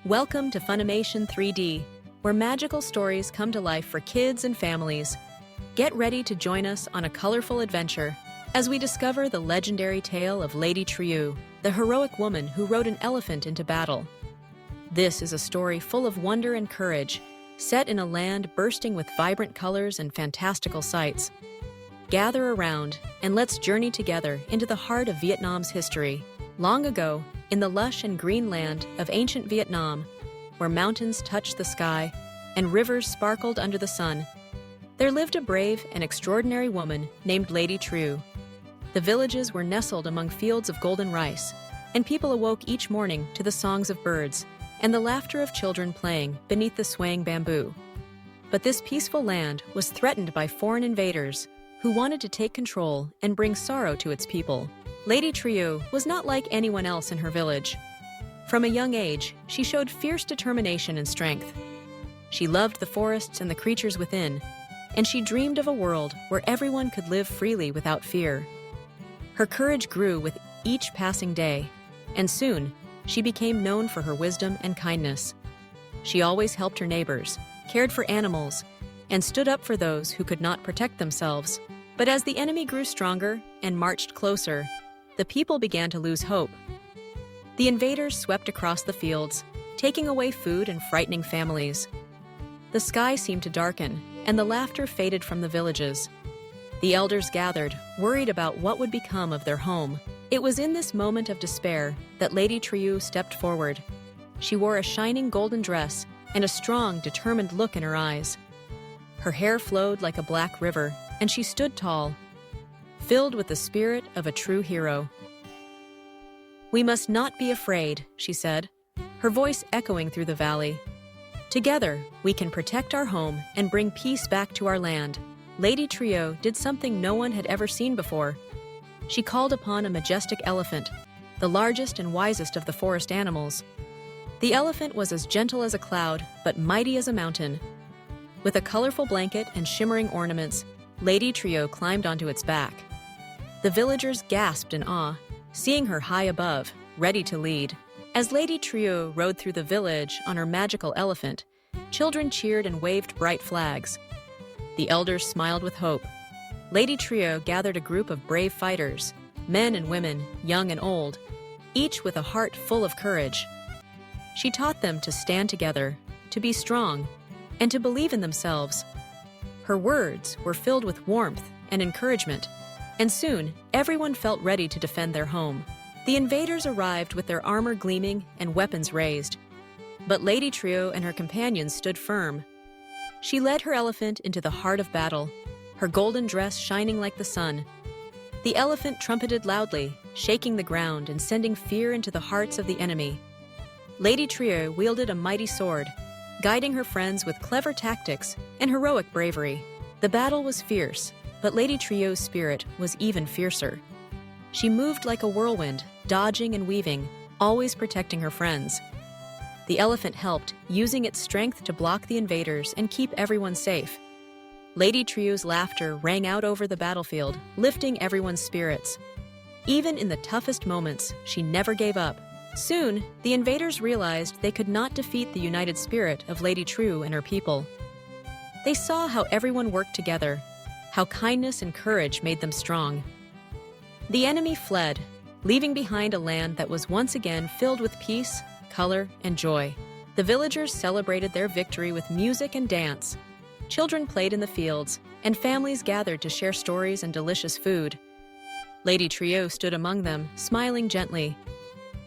Welcome to Funimation 3D, where magical stories come to life for kids and families. Get ready to join us on a colorful adventure as we discover the legendary tale of Lady Trieu, the heroic woman who rode an elephant into battle. This is a story full of wonder and courage, set in a land bursting with vibrant colors and fantastical sights. Gather around and let's journey together into the heart of Vietnam's history. Long ago, in the lush and green land of ancient Vietnam, where mountains touched the sky and rivers sparkled under the sun, there lived a brave and extraordinary woman named Lady Trieu. The villages were nestled among fields of golden rice, and people awoke each morning to the songs of birds and the laughter of children playing beneath the swaying bamboo. But this peaceful land was threatened by foreign invaders who wanted to take control and bring sorrow to its people. Lady Trieu was not like anyone else in her village. From a young age, she showed fierce determination and strength. She loved the forests and the creatures within, and she dreamed of a world where everyone could live freely without fear. Her courage grew with each passing day, and soon she became known for her wisdom and kindness. She always helped her neighbors, cared for animals, and stood up for those who could not protect themselves. But as the enemy grew stronger and marched closer, the people began to lose hope. The invaders swept across the fields, taking away food and frightening families. The sky seemed to darken, and the laughter faded from the villages. The elders gathered, worried about what would become of their home. It was in this moment of despair that Lady Trieu stepped forward. She wore a shining golden dress and a strong, determined look in her eyes. Her hair flowed like a black river, and she stood tall, filled with the spirit of a true hero. "We must not be afraid," she said, her voice echoing through the valley. "Together, we can protect our home and bring peace back to our land." Lady Trieu did something no one had ever seen before. She called upon a majestic elephant, the largest and wisest of the forest animals. The elephant was as gentle as a cloud, but mighty as a mountain. With a colorful blanket and shimmering ornaments, Lady Trieu climbed onto its back. The villagers gasped in awe, seeing her high above, ready to lead. As Lady Trieu rode through the village on her magical elephant, children cheered and waved bright flags. The elders smiled with hope. Lady Trieu gathered a group of brave fighters, men and women, young and old, each with a heart full of courage. She taught them to stand together, to be strong, and to believe in themselves. Her words were filled with warmth and encouragement, and soon everyone felt ready to defend their home. The invaders arrived with their armor gleaming and weapons raised, but Lady Trieu and her companions stood firm. She led her elephant into the heart of battle, her golden dress shining like the sun. The elephant trumpeted loudly, shaking the ground and sending fear into the hearts of the enemy. Lady Trieu wielded a mighty sword, guiding her friends with clever tactics and heroic bravery. The battle was fierce, but Lady Trieu's spirit was even fiercer. She moved like a whirlwind, dodging and weaving, always protecting her friends. The elephant helped, using its strength to block the invaders and keep everyone safe. Lady Trieu's laughter rang out over the battlefield, lifting everyone's spirits. Even in the toughest moments, she never gave up. Soon, the invaders realized they could not defeat the united spirit of Lady Trieu and her people. They saw how everyone worked together, how kindness and courage made them strong. The enemy fled, leaving behind a land that was once again filled with peace, color, and joy. The villagers celebrated their victory with music and dance. Children played in the fields, and families gathered to share stories and delicious food. Lady Trieu stood among them, smiling gently.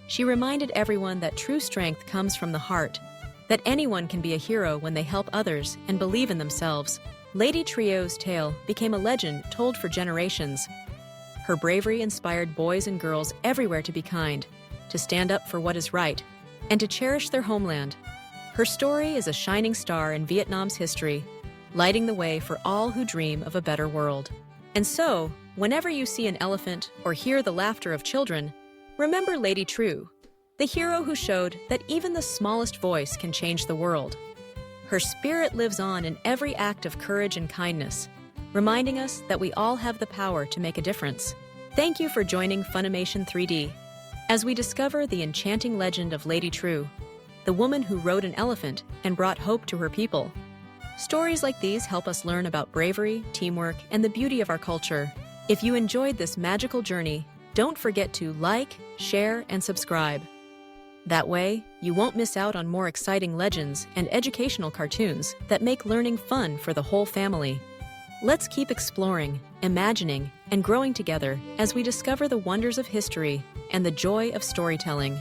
She reminded everyone that true strength comes from the heart, that anyone can be a hero when they help others and believe in themselves. Lady Trieu's tale became a legend told for generations. Her bravery inspired boys and girls everywhere to be kind, to stand up for what is right, and to cherish their homeland. Her story is a shining star in Vietnam's history, lighting the way for all who dream of a better world. And so, whenever you see an elephant or hear the laughter of children, remember Lady Trieu, the hero who showed that even the smallest voice can change the world. Her spirit lives on in every act of courage and kindness, reminding us that we all have the power to make a difference. Thank you for joining Funimation 3D as we discover the enchanting legend of Lady Trieu. the woman who rode an elephant and brought hope to her people. Stories like these help us learn about bravery, teamwork, and the beauty of our culture. If you enjoyed this magical journey, don't forget to like, share, and subscribe. That way, you won't miss out on more exciting legends and educational cartoons that make learning fun for the whole family. Let's keep exploring, imagining, and growing together as we discover the wonders of history and the joy of storytelling.